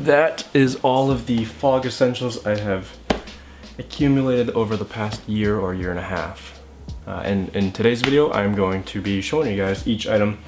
that is all of the fog essentials I have accumulated over the past year or year and a half. And in today's video, I'm going to be showing you guys each item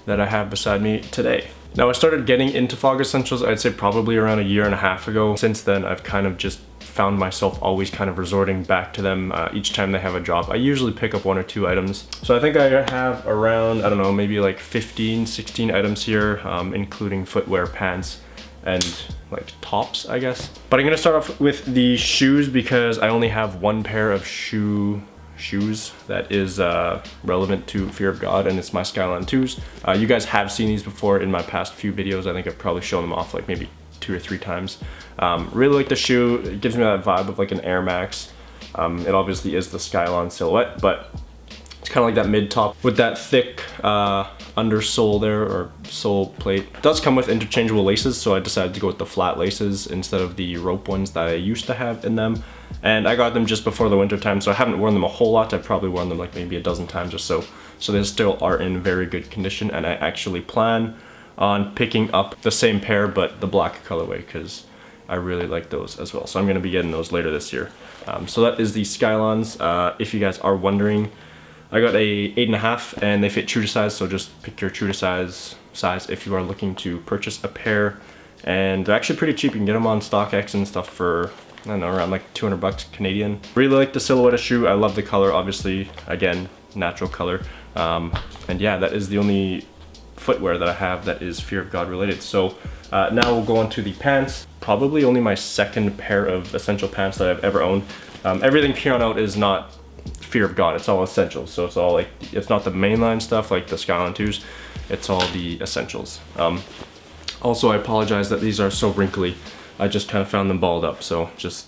that I have beside me today. Now, I started getting into fog essentials, I'd say probably around a year and a half ago. Since then, I've kind of just found myself always kind of resorting back to them each time they have a drop. I usually pick up 1 or 2 items. So I think I have around, I don't know, maybe like 15, 16 items here, including footwear, pants, and like tops, I guess. But I'm gonna start off with the shoes because I only have 1 pair of shoes that is relevant to Fear of God, and it's my Skyline 2s. You guys have seen these before in my past few videos. I think I've probably shown them off like maybe 2 or 3 times. Really like the shoe. It gives me that vibe of like an Air Max. It obviously is the Skyline silhouette, but it's kind of like that mid top with that thick undersole there, or sole plate. It does come with interchangeable laces, so I decided to go with the flat laces instead of the rope ones that I used to have in them. And I got them just before the winter time, so I haven't worn them a whole lot. I've probably worn them like maybe a dozen times or so. So they still are in very good condition, and I actually plan on picking up the same pair but the black colorway because I really like those as well. So I'm going to be getting those later this year. So that is the Skylines. If you guys are wondering, I got a 8.5 and they fit true to size, so just pick your true to size if you are looking to purchase a pair. And they're actually pretty cheap. You can get them on StockX and stuff for, I don't know, around like 200 bucks Canadian. Really like the silhouette of shoe. I love the color, obviously, again, natural color. And yeah, that is the only footwear that I have that is Fear of God related. So now we'll go on to the pants. Probably only my 2nd pair of essential pants that I've ever owned. Everything here on out is not Fear of God, it's all essentials. So it's all like, it's not the mainline stuff like the Skyline 2s, it's all the essentials. Also, I apologize that these are so wrinkly. I just kind of found them balled up, so just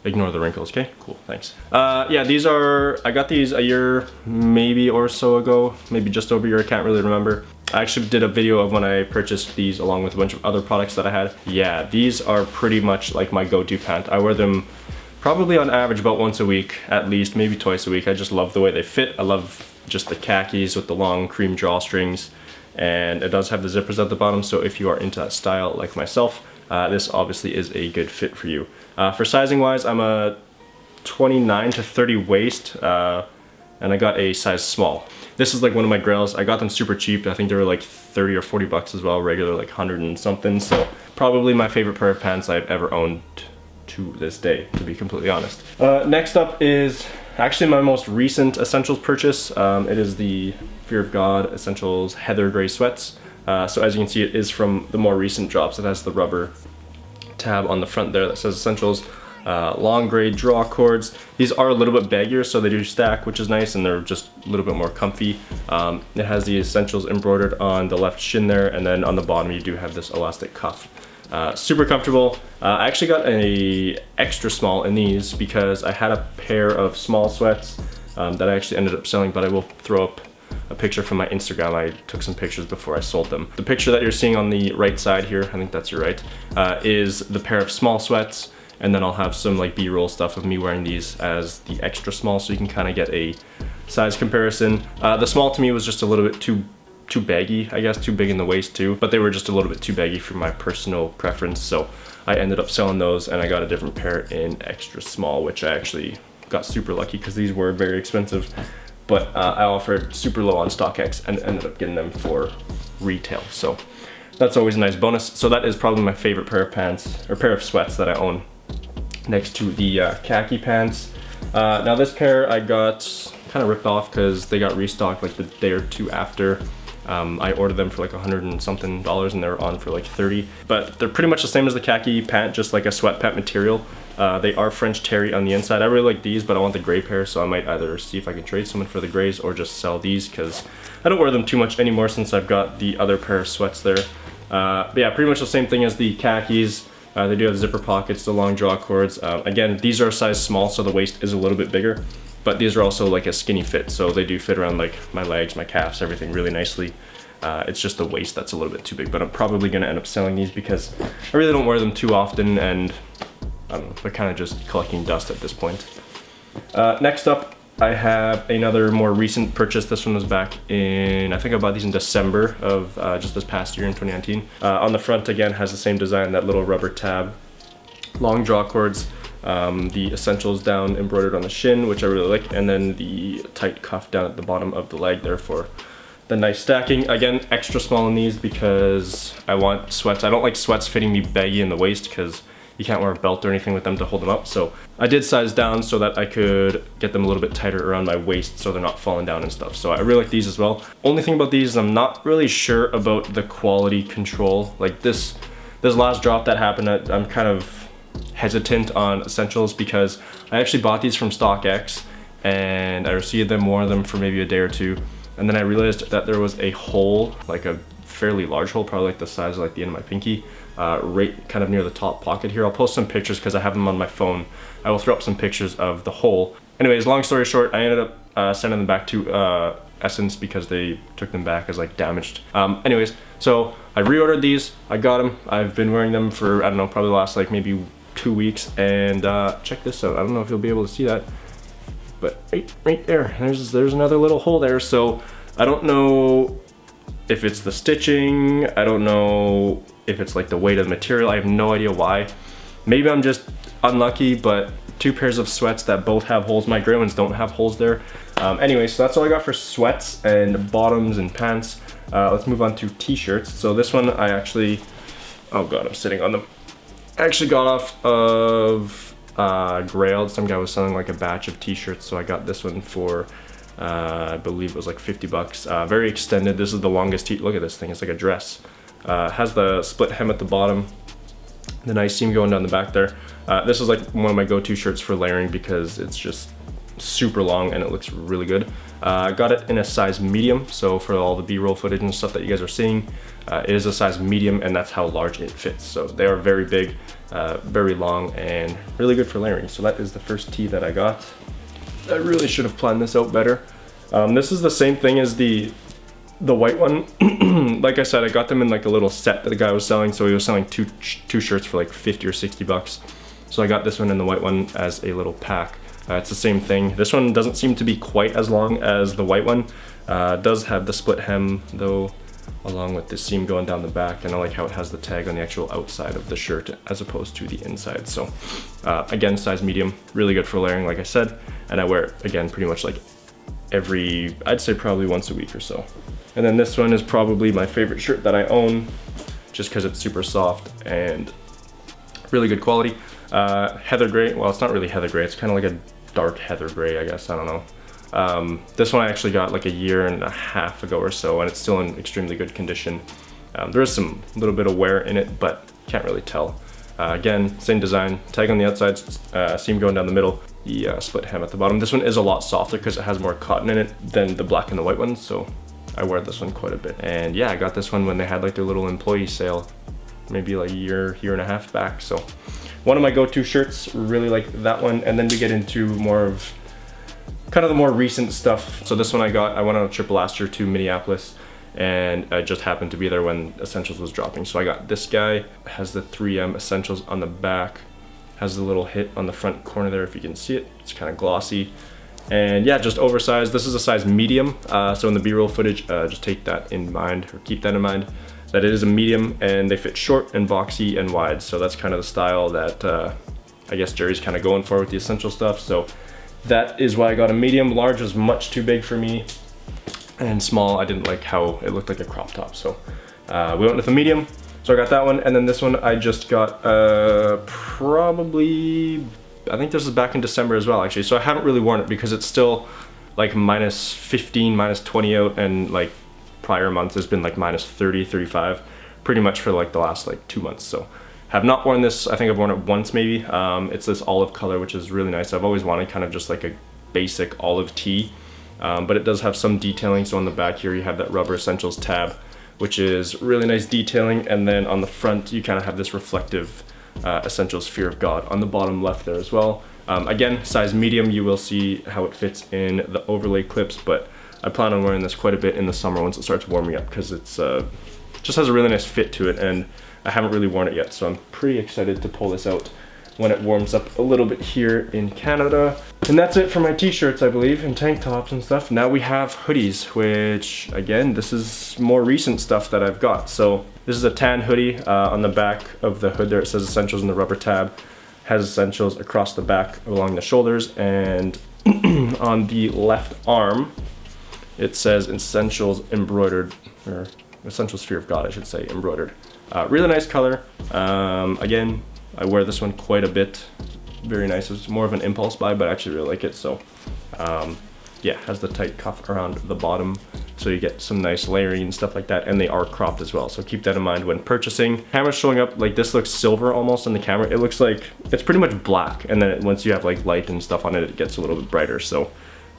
ignore the wrinkles, okay? Cool, thanks. Yeah, these are, I got these a year maybe or so ago, maybe just over a year, I can't really remember. I actually did a video of when I purchased these along with a bunch of other products that I had. Yeah, these are pretty much like my go-to pant. I wear them probably on average about once a week, at least, maybe twice a week. I just love the way they fit. I love just the khakis with the long cream drawstrings, and it does have the zippers at the bottom, so if you are into that style like myself, this obviously is a good fit for you. For sizing wise, I'm a 29 to 30 waist, and I got a size small. This is like one of my grails. I got them super cheap. I think they were like 30 or 40 bucks as well, regular like 100 and something. So probably my favorite pair of pants I've ever owned to this day, to be completely honest. Next up is actually my most recent essentials purchase. It is the Fear of God Essentials Heather Gray Sweats. So as you can see, it is from the more recent drops. It has the rubber tab on the front there that says Essentials. Long gray draw cords. These are a little bit baggier, so they do stack, which is nice, and they're just a little bit more comfy. It has the Essentials embroidered on the left shin there, and then on the bottom you do have this elastic cuff. Super comfortable. I actually got a extra small in these because I had a pair of small sweats that I actually ended up selling, but I will throw up a picture from my Instagram. I took some pictures before I sold them. The picture that you're seeing on the right side here, I think that's your right, is the pair of small sweats, and then I'll have some like B-roll stuff of me wearing these as the extra small, so you can kind of get a size comparison. The small to me was just a little bit too baggy, I guess, too big in the waist too, but they were just a little bit too baggy for my personal preference, so I ended up selling those, and I got a different pair in extra small, which I actually got super lucky because these were very expensive, but I offered super low on StockX and ended up getting them for retail, so that's always a nice bonus. So that is probably my favorite pair of pants, or pair of sweats that I own, next to the khaki pants. Now this pair I got kind of ripped off because they got restocked like the day or 2 after. I ordered them for like $100 and something, and they were on for like 30. But they're pretty much the same as the khaki pant, just like a sweatpant material. They are French terry on the inside. I really like these, but I want the gray pair, so I might either see if I can trade someone for the grays or just sell these because I don't wear them too much anymore since I've got the other pair of sweats there. But yeah, pretty much the same thing as the khakis. They do have zipper pockets, the long draw cords. Again, these are a size small, so the waist is a little bit bigger. But these are also like a skinny fit, so they do fit around like my legs, my calves, everything really nicely. It's just the waist that's a little bit too big, but I'm probably gonna end up selling these because I really don't wear them too often, and I don't know, they're kind of just collecting dust at this point. Next up I have another more recent purchase. This one was back in, I think I bought these in December of just this past year in 2019. On the front again has the same design, that little rubber tab, long draw cords, the essentials down embroidered on the shin, which I really like, and then the tight cuff down at the bottom of the leg there for the nice stacking. Again, extra small in these because I want sweats. I don't like sweats fitting me baggy in the waist because you can't wear a belt or anything with them to hold them up. So I did size down so that I could get them a little bit tighter around my waist so they're not falling down and stuff. So I really like these as well. Only thing about these is I'm not really sure about the quality control. Like this last drop that happened, I'm kind of hesitant on essentials because I actually bought these from StockX and I received them, wore them for maybe a day or two. And then I realized that there was a hole, like a fairly large hole, probably like the size of like the end of my pinky, right kind of near the top pocket here. I'll post some pictures because I have them on my phone. I will throw up some pictures of the hole. Anyways, long story short, I ended up sending them back to Essence because they took them back as like damaged. Anyways, so I reordered these, I got them, I've been wearing them for, I don't know, probably the last like maybe 2 weeks, and check this out. I don't know if you'll be able to see that, but right there, there's another little hole there. So I don't know if it's the stitching, I don't know if it's like the weight of the material, I have no idea why. Maybe I'm just unlucky, but 2 pairs of sweats that both have holes. My gray ones don't have holes there. Anyway, so that's all I got for sweats and bottoms and pants. Let's move on to t-shirts. So this one I actually, oh god, I'm sitting on them. I actually got off of Grailed. Some guy was selling like a batch of t-shirts, so I got this one for I believe it was like 50 bucks. Very extended. This is the longest look at this thing, it's like a dress. Has the split hem at the bottom, the nice seam going down the back there. This is like one of my go-to shirts for layering because it's just super long and it looks really good. I got it in a size medium, so for all the B-roll footage and stuff that you guys are seeing, it is a size medium, and that's how large it fits. So they are very big, very long, and really good for layering. So that is the first tee that I got. I really should have planned this out better. This is the same thing as the white one. Like I said, I got them in like a little set that the guy was selling, so he was selling two shirts for like 50 or 60 bucks. So I got this one and the white one as a little pack. It's the same thing. This one doesn't seem to be quite as long as the white one. It does have the split hem though, along with the seam going down the back, and I like how it has the tag on the actual outside of the shirt as opposed to the inside. So again, size medium, really good for layering like I said, and I wear it again pretty much like I'd say probably once a week or so. And then this one is probably my favorite shirt that I own, just because it's super soft and really good quality. Heather gray, well it's not really heather gray, it's kind of like a dark heather gray, I guess, I don't know. This one I actually got like a year and a half ago or so, and it's still in extremely good condition. There is some little bit of wear in it, but can't really tell. Again, same design, tag on the outside, seam going down the middle, the split hem at the bottom. This one is a lot softer because it has more cotton in it than the black and the white ones, so I wear this one quite a bit. And yeah, I got this one when they had like their little employee sale, maybe like a year and a half back. So one of my go-to shirts, really like that one. And then we get into more of kind of the more recent stuff. So this one I went on a trip last year to Minneapolis, and I just happened to be there when Essentials was dropping. So I got this guy. It has the 3M Essentials on the back, has the little hit on the front corner there if you can see it. It's kind of glossy. And yeah, just oversized. This is a size medium, so in the B-roll footage, just take that in mind, or keep that in mind, that it is a medium, and they fit short and boxy and wide. So that's kind of the style that I guess Jerry's kind of going for with the Essential stuff. So that is why I got a medium. Large was much too big for me, and small, I didn't like how it looked like a crop top. So we went with a medium, so I got that one. And then this one I just got probably, I think this is back in December as well, actually. So I haven't really worn it because it's still like minus 15, minus 20 out, and like prior months has been like minus 30, 35, pretty much for like the last like 2 months. So have not worn this. I think I've worn it once maybe. It's this olive color, which is really nice. I've always wanted kind of just like a basic olive tee, but it does have some detailing. So on the back here, you have that rubber Essentials tab, which is really nice detailing. And then on the front, you kind of have this reflective Essentials Fear of God on the bottom left there as well. Again, size medium. You will see how it fits in the overlay clips, but I plan on wearing this quite a bit in the summer once it starts warming up, because it's just has a really nice fit to it, and I haven't really worn it yet, so I'm pretty excited to pull this out. when it warms up a little bit here in Canada. And that's it for my t-shirts, I believe, and tank tops and stuff. Now we have hoodies, which again, this is more recent stuff that I've got. So this is a tan hoodie. On the back of the hood there it says Essentials in the rubber tab. Has Essentials across the back along the shoulders, and on the left arm it says Essentials embroidered, or Essentials Fear of God I should say, embroidered. Really nice color. Again, I wear this one quite a bit. Very nice. It's more of an impulse buy, but I actually really like it. So yeah, has the tight cuff around the bottom, so you get some nice layering and stuff like that, and they are cropped as well, so keep that in mind when purchasing. Camera's showing up like this, looks silver almost on the camera. It looks like it's pretty much black, and then once you have like light and stuff on it, it gets a little bit brighter. So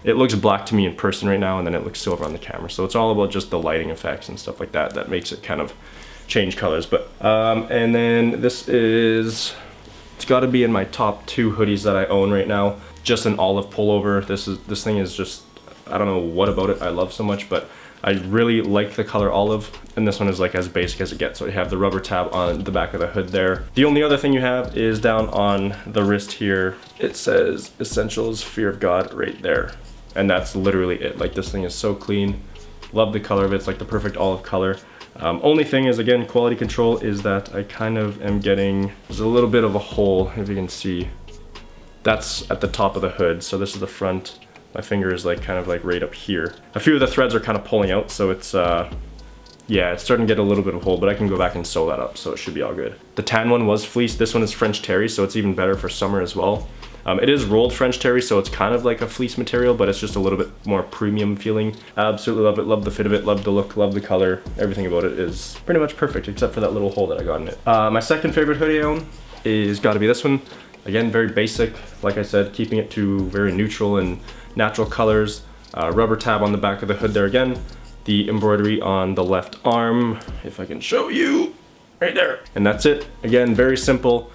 it looks black to me in person right now, and then it looks silver on the camera. So it's all about just the lighting effects and stuff like that that makes it kind of change colors. But and then this is, it's got to be in my top 2 hoodies that I own right now. Just an olive pullover. This thing is just, I don't know what about it I love so much, but I really like the color olive, and this one is like as basic as it gets. So you have the rubber tab on the back of the hood there. The only other thing you have is down on the wrist here. It says Essentials Fear of God right there, and that's literally it. Like, this thing is so clean. Love the color of it. It's like the perfect olive color. Only thing is, again, quality control, is that I kind of am getting, there's a little bit of a hole, if you can see. That's at the top of the hood, so this is the front. My finger is like kind of like right up here. A few of the threads are kind of pulling out, so it's yeah, it's starting to get a little bit of a hole, but I can go back and sew that up, so it should be all good. The tan one was fleece. This one is French terry, so it's even better for summer as well. It is rolled French terry, so it's kind of like a fleece material, but it's just a little bit more premium feeling. Absolutely love it. Love the fit of it. Love the look. Love the color. Everything about it is pretty much perfect, except for that little hole that I got in it. My second favorite hoodie I own is got to be this one. Again, very basic. Like I said, keeping it to very neutral and natural colors. Rubber tab on the back of the hood there again. The embroidery on the left arm, if I can show you, right there. And that's it. Again, very simple,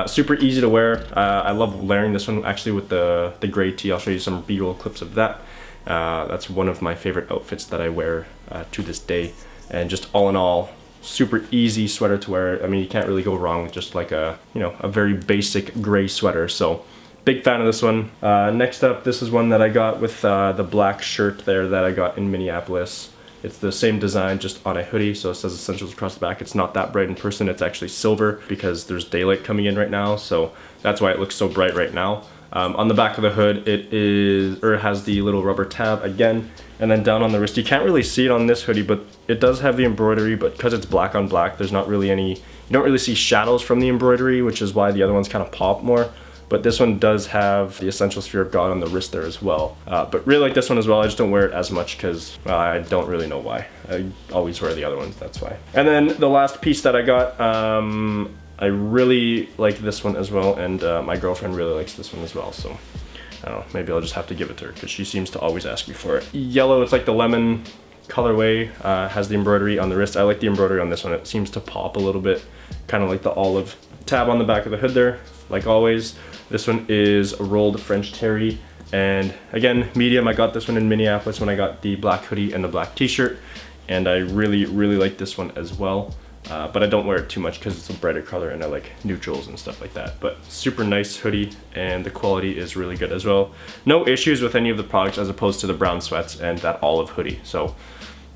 super easy to wear. I love layering this one actually with the gray tee. I'll show you some B-roll clips of that. That's one of my favorite outfits that I wear to this day. And just all in all, super easy sweater to wear. I mean, you can't really go wrong with just like a, you know, a very basic gray sweater. So big fan of this one. Next up, this is one that I got with the black shirt there that I got in Minneapolis. It's the same design, just on a hoodie, so it says Essentials across the back. It's not that bright in person. It's actually silver because there's daylight coming in right now, so that's why it looks so bright right now. On the back of the hood, it has the little rubber tab again, and then down on the wrist, you can't really see it on this hoodie, but it does have the embroidery, but because it's black on black, there's not really any, you don't really see shadows from the embroidery, which is why the other ones kind of pop more. But this one does have the Essentials Fear of God on the wrist there as well. But really like this one as well. I just don't wear it as much because I don't really know why. I always wear the other ones, that's why. And then the last piece that I got, I really like this one as well, and my girlfriend really likes this one as well, so I don't know, maybe I'll just have to give it to her because she seems to always ask me for it. Yellow, it's like the lemon colorway, has the embroidery on the wrist. I like the embroidery on this one. It seems to pop a little bit, kind of like the olive tab on the back of the hood there, like always. This one is a rolled French terry, and again, medium. I got this one in Minneapolis when I got the black hoodie and the black t-shirt, and I really like this one as well. But I don't wear it too much because it's a brighter color and I like neutrals and stuff like that. But super nice hoodie, and the quality is really good as well. No issues with any of the products as opposed to the brown sweats and that olive hoodie. So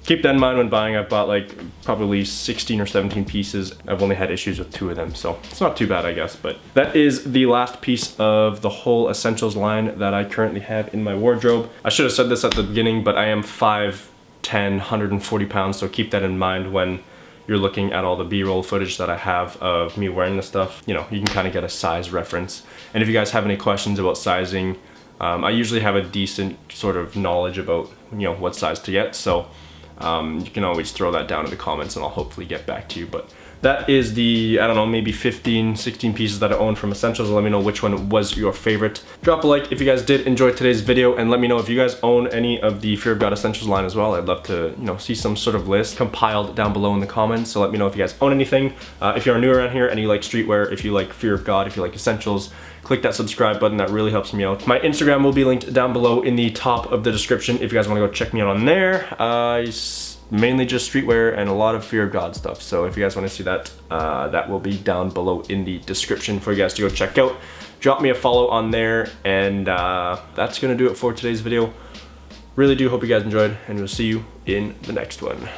keep that in mind when buying. I've bought like probably 16 or 17 pieces. I've only had issues with 2 of them, so it's not too bad, I guess. But that is the last piece of the whole Essentials line that I currently have in my wardrobe. I should have said this at the beginning, but I am 5'10", 140 pounds, so keep that in mind when you're looking at all the B-roll footage that I have of me wearing this stuff. You know, you can kind of get a size reference. And if you guys have any questions about sizing, I usually have a decent sort of knowledge about, you know, what size to get, so you can always throw that down in the comments and I'll hopefully get back to you. But that is the, I don't know, maybe 15, 16 pieces that I own from Essentials. Let me know which one was your favorite. Drop a like if you guys did enjoy today's video, and let me know if you guys own any of the Fear of God Essentials line as well. I'd love to, you know, see some sort of list compiled down below in the comments. So let me know if you guys own anything. If you're new around here and you like streetwear, if you like Fear of God, if you like Essentials, click that subscribe button. That really helps me out. My Instagram will be linked down below in the top of the description if you guys want to go check me out on there. mainly just streetwear and a lot of Fear of God stuff. So if you guys want to see that, that will be down below in the description for you guys to go check out. Drop me a follow on there, and that's gonna do it for today's video. Really do hope you guys enjoyed, and we'll see you in the next one.